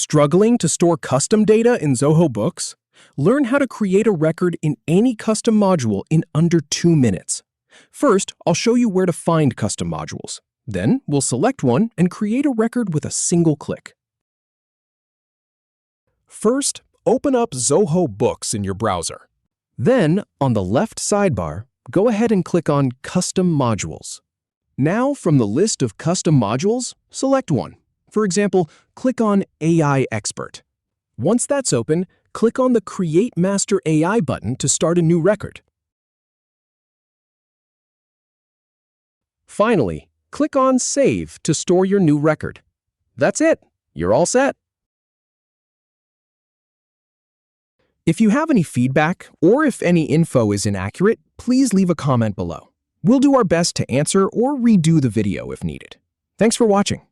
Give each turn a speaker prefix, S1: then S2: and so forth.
S1: Struggling to store custom data in Zoho Books? Learn how to create a record in any custom module in under 2 minutes. First, I'll show you where to find custom modules. Then, we'll select one and create a record with a single click. First, open up Zoho Books in your browser. Then, on the left sidebar, go ahead and click on Custom Modules. Now, from the list of custom modules, select one. For example, click on AI Expert. Once that's open, click on the Create Master AI button to start a new record. Finally, click on Save to store your new record. That's it. You're all set. If you have any feedback or if any info is inaccurate, please leave a comment below. We'll do our best to answer or redo the video if needed. Thanks for watching.